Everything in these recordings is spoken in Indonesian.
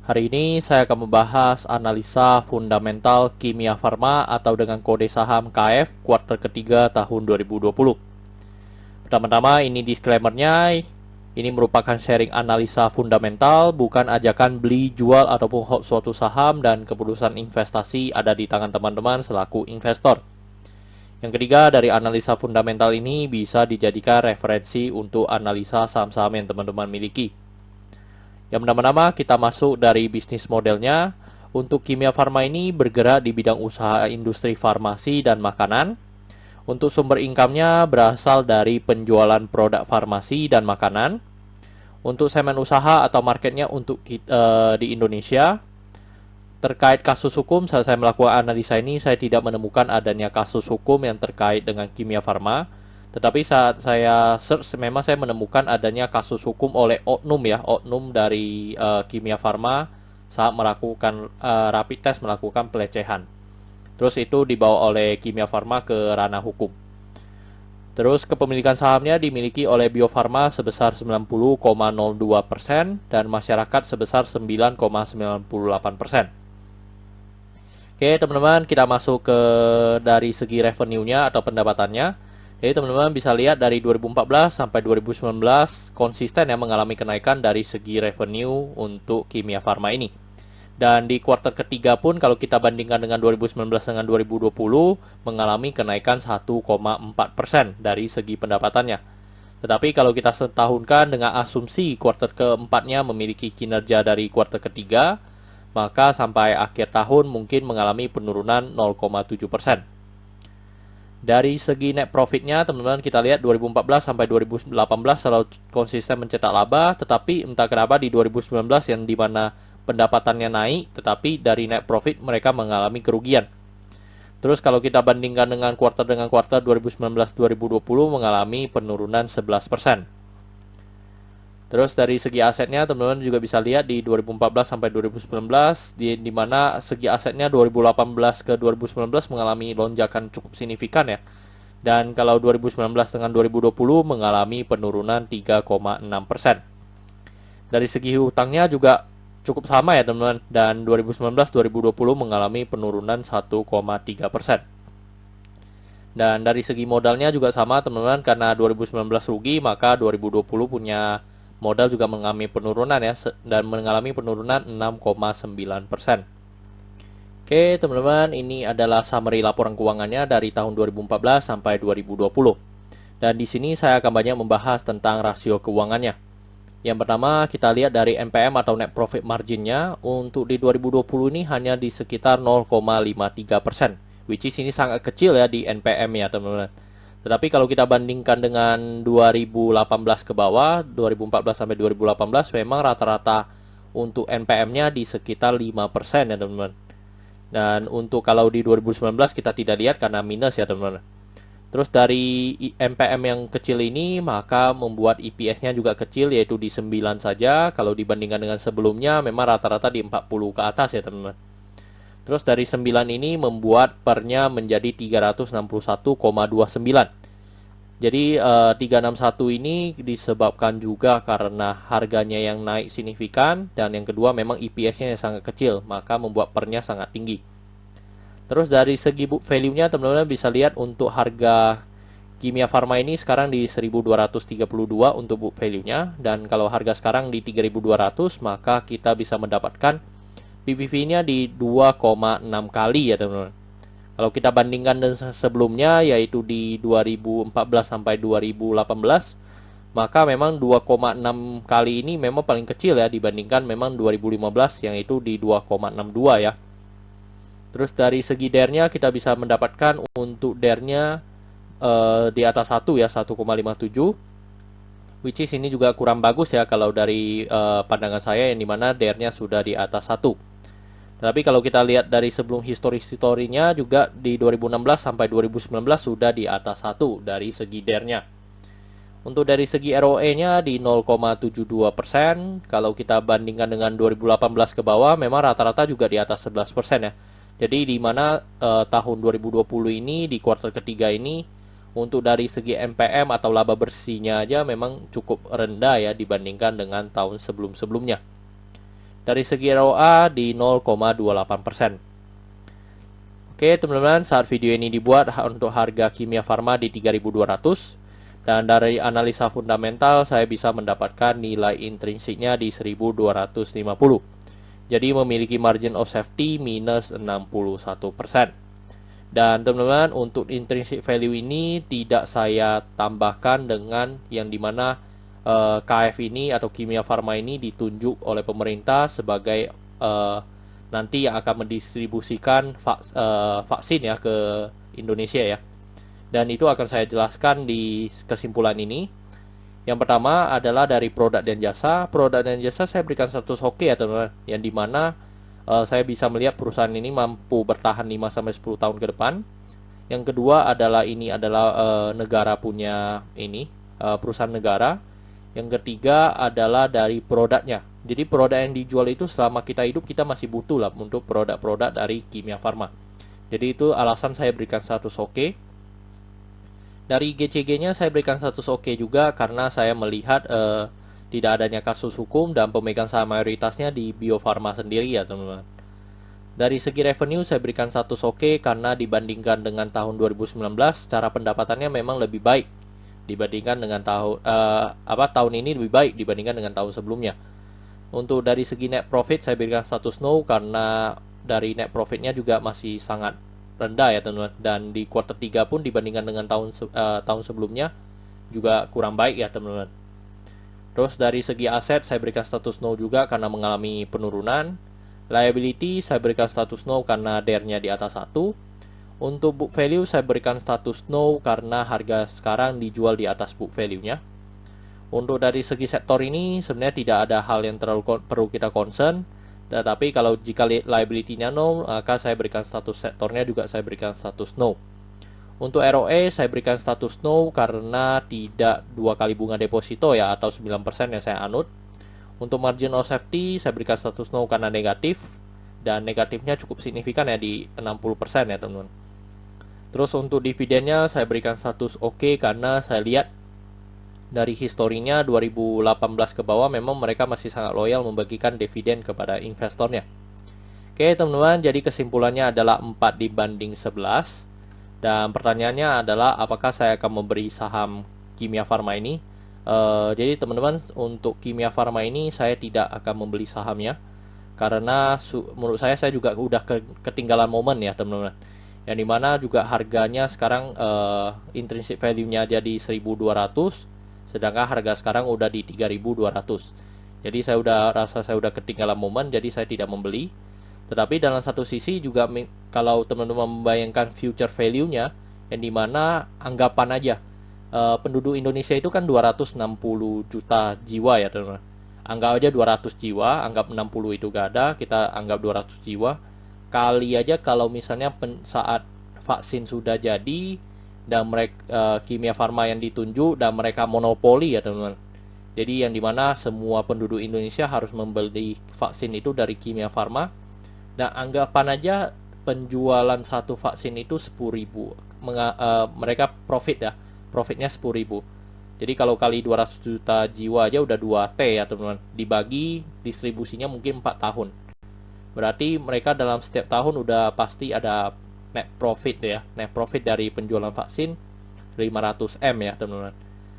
Hari ini saya akan membahas analisa fundamental Kimia Farma atau dengan kode saham KF kuartal ketiga tahun 2020. Pertama-tama ini disclaimer-nya, ini merupakan sharing analisa fundamental, bukan ajakan beli, jual, ataupun hold suatu saham, dan keputusan investasi ada di tangan teman-teman selaku investor. Yang ketiga, dari analisa fundamental ini bisa dijadikan referensi untuk analisa saham-saham yang teman-teman miliki. Yang pertama-tama kita masuk dari bisnis modelnya. Untuk Kimia Farma ini bergerak di bidang usaha industri farmasi dan makanan. Untuk sumber income-nya berasal dari penjualan produk farmasi dan makanan. Untuk segmen usaha atau marketnya untuk di Indonesia. Terkait kasus hukum, saat saya melakukan analisa ini, saya tidak menemukan adanya kasus hukum yang terkait dengan Kimia Farma. Tetapi saat saya search, memang saya menemukan adanya kasus hukum oleh oknum dari Kimia Farma saat melakukan rapid test, melakukan pelecehan. Terus itu dibawa oleh Kimia Farma ke ranah hukum. Terus kepemilikan sahamnya dimiliki oleh Bio Farma sebesar 90,02% dan masyarakat sebesar 9,98%. Oke teman-teman, kita masuk ke dari segi revenue-nya atau pendapatannya. Jadi teman-teman bisa lihat dari 2014 sampai 2019 konsisten yang mengalami kenaikan dari segi revenue untuk Kimia Farma ini. Dan di kuartal ketiga pun kalau kita bandingkan dengan 2019 dengan 2020 mengalami kenaikan 1,4% dari segi pendapatannya. Tetapi kalau kita setahunkan dengan asumsi kuartal keempatnya memiliki kinerja dari kuartal ketiga, maka sampai akhir tahun mungkin mengalami penurunan 0,7%. Dari segi net profitnya, teman-teman kita lihat 2014 sampai 2018 selalu konsisten mencetak laba, tetapi entah kenapa di 2019 yang dimana pendapatannya naik, tetapi dari net profit mereka mengalami kerugian. Terus kalau kita bandingkan dengan kuartal 2019-2020 mengalami penurunan 11%. Terus dari segi asetnya teman-teman juga bisa lihat di 2014 sampai 2019 di mana segi asetnya 2018 ke 2019 mengalami lonjakan cukup signifikan ya. Dan kalau 2019 dengan 2020 mengalami penurunan 3,6%. Dari segi hutangnya juga cukup sama ya teman-teman, dan 2019-2020 mengalami penurunan 1,3%. Dan dari segi modalnya juga sama teman-teman, karena 2019 rugi maka 2020 punya modal juga mengalami penurunan ya, dan mengalami penurunan 6,9%. Oke teman-teman, ini adalah summary laporan keuangannya dari tahun 2014 sampai 2020. Dan di sini saya akan banyak membahas tentang rasio keuangannya. Yang pertama kita lihat dari NPM atau net profit marginnya. Untuk di 2020 ini hanya di sekitar 0,53%, which is ini sangat kecil ya di NPM ya teman-teman. Tetapi kalau kita bandingkan dengan 2018 ke bawah, 2014 sampai 2018 memang rata-rata untuk NPM-nya di sekitar 5% ya teman-teman. Dan untuk kalau di 2019 kita tidak lihat karena minus ya teman-teman. Terus dari NPM yang kecil ini maka membuat EPS-nya juga kecil, yaitu di 9 saja. Kalau dibandingkan dengan sebelumnya memang rata-rata di 40 ke atas ya teman-teman. Terus dari 9 ini membuat pernya menjadi 361,29. Jadi 361 ini disebabkan juga karena harganya yang naik signifikan, dan yang kedua memang EPS-nya yang sangat kecil, maka membuat pernya sangat tinggi. Terus dari segi book value-nya teman-teman bisa lihat untuk harga Kimia Farma ini sekarang di 1232 untuk book value-nya, dan kalau harga sekarang di 3200 maka kita bisa mendapatkan PBV-nya di 2,6 kali ya teman-teman. Kalau kita bandingkan dengan sebelumnya yaitu di 2014 sampai 2018, maka memang 2,6 kali ini memang paling kecil ya dibandingkan memang 2015 yang itu di 2,62 ya. Terus dari segi DER-nya kita bisa mendapatkan untuk DER-nya di atas 1 ya, 1,57, which is ini juga kurang bagus ya kalau dari pandangan saya, yang dimana DER-nya sudah di atas 1. Tapi kalau kita lihat dari sebelum historinya juga di 2016 sampai 2019 sudah di atas 1 dari segi DER-nya. Untuk dari segi ROE-nya di 0,72%. Kalau kita bandingkan dengan 2018 ke bawah memang rata-rata juga di atas 11% ya. Jadi di mana tahun 2020 ini di kuartal ketiga ini untuk dari segi MPM atau laba bersihnya aja memang cukup rendah ya dibandingkan dengan tahun sebelum-sebelumnya. Dari segi ROA di 0,28%. Oke teman-teman, saat video ini dibuat untuk harga Kimia Farma di 3.200, dan dari analisa fundamental saya bisa mendapatkan nilai intrinsiknya di 1.250. Jadi memiliki margin of safety minus 61%. Dan teman-teman, untuk intrinsic value ini tidak saya tambahkan dengan yang dimana KF ini atau Kimia Farma ini ditunjuk oleh pemerintah sebagai nanti yang akan mendistribusikan vaksin ya ke Indonesia ya. Dan itu akan saya jelaskan di kesimpulan ini. Yang pertama adalah dari produk dan jasa. Produk dan jasa saya berikan status oke ya teman-teman, yang dimana saya bisa melihat perusahaan ini mampu bertahan 5-10 tahun ke depan. Yang kedua adalah ini adalah negara punya ini, perusahaan negara. Yang ketiga adalah dari produknya. Jadi produk yang dijual itu selama kita hidup kita masih butuh lah untuk produk-produk dari Kimia Farma. Jadi itu alasan saya berikan status oke. Dari GCG-nya saya berikan status oke juga karena saya melihat tidak adanya kasus hukum dan pemegang saham mayoritasnya di Bio Farma sendiri ya teman-teman. Dari segi revenue saya berikan status oke karena dibandingkan dengan tahun 2019 cara pendapatannya memang lebih baik dibandingkan dengan tahun ini lebih baik dibandingkan dengan tahun sebelumnya. Untuk dari segi net profit saya berikan status no karena dari net profitnya juga masih sangat rendah ya teman-teman, dan di kuartal 3 pun dibandingkan dengan tahun sebelumnya juga kurang baik ya teman-teman. Terus dari segi aset saya berikan status no juga karena mengalami penurunan. Liability saya berikan status no karena DER-nya di atas 1. Untuk book value saya berikan status no karena harga sekarang dijual di atas book value-nya. Untuk dari segi sektor ini sebenarnya tidak ada hal yang terlalu perlu kita concern. Tetapi kalau jika liability-nya no, maka saya berikan status sektornya juga saya berikan status no. Untuk ROE saya berikan status no karena tidak 2 kali bunga deposito ya atau 9% yang saya anut. Untuk margin of safety saya berikan status no karena negatif, dan negatifnya cukup signifikan ya di 60% ya teman-teman. Terus untuk dividennya saya berikan status oke karena saya lihat dari historinya 2018 ke bawah memang mereka masih sangat loyal membagikan dividen kepada investornya. Oke teman-teman, jadi kesimpulannya adalah 4:11. Dan pertanyaannya adalah apakah saya akan memberi saham Kimia Farma ini? Jadi teman-teman, untuk Kimia Farma ini saya tidak akan membeli sahamnya karena menurut saya juga udah ketinggalan momen ya teman-teman. Yang dimana juga harganya sekarang intrinsic value-nya jadi 1.200, sedangkan harga sekarang udah di 3.200. Jadi saya udah ketinggalan momen, jadi saya tidak membeli. Tetapi dalam satu sisi juga kalau teman-teman membayangkan future value-nya, yang dimana anggapan aja penduduk Indonesia itu kan 260 juta jiwa ya teman-teman. Anggap aja 200 jiwa, anggap 60 itu gak ada, kita anggap 200 jiwa. Kali aja kalau misalnya saat vaksin sudah jadi dan mereka Kimia Farma yang ditunjuk dan mereka monopoli ya teman-teman. Jadi yang dimana semua penduduk Indonesia harus membeli vaksin itu dari Kimia Farma. Dan anggapan aja penjualan satu vaksin itu 10.000. Mereka profitnya 10.000. Jadi kalau kali 200 juta jiwa aja udah 2T ya teman-teman. Dibagi distribusinya mungkin 4 tahun. Berarti mereka dalam setiap tahun udah pasti ada net profit ya. Net profit dari penjualan vaksin 500M ya teman-teman.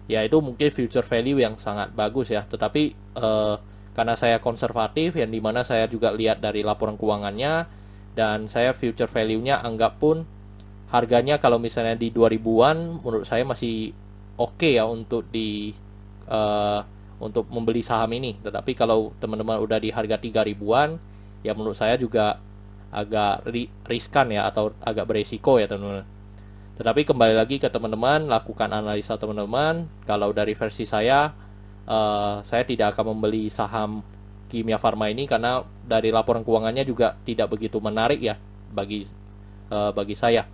Ya itu mungkin future value yang sangat bagus ya. Tetapi karena saya konservatif, yang dimana saya juga lihat dari laporan keuangannya, dan saya future value-nya anggap pun harganya kalau misalnya di 2000-an menurut saya masih oke ya untuk untuk membeli saham ini. Tetapi kalau teman-teman udah di harga 3000-an, ya menurut saya juga agak riskan ya, atau agak beresiko ya teman-teman. Tetapi kembali lagi ke teman-teman, lakukan analisa teman-teman. Kalau dari versi saya tidak akan membeli saham Kimia Farma ini karena dari laporan keuangannya juga tidak begitu menarik ya bagi saya.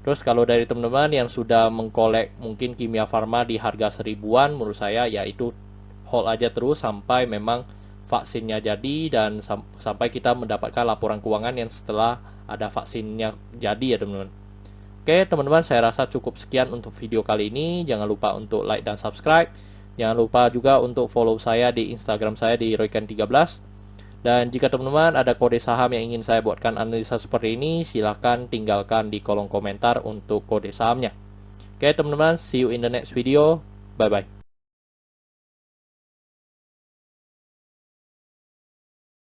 Terus kalau dari teman-teman yang sudah mengkolek mungkin Kimia Farma di harga 1000-an, menurut saya ya itu hold aja terus sampai memang vaksinnya jadi dan sampai kita mendapatkan laporan keuangan yang setelah ada vaksinnya jadi ya teman-teman. Oke teman-teman, saya rasa cukup sekian untuk video kali ini. Jangan lupa untuk like dan subscribe. Jangan lupa juga untuk follow saya di Instagram saya di Royken13. Dan jika teman-teman ada kode saham yang ingin saya buatkan analisa seperti ini, silahkan tinggalkan di kolom komentar untuk kode sahamnya. Oke teman-teman, see you in the next video. Bye-bye.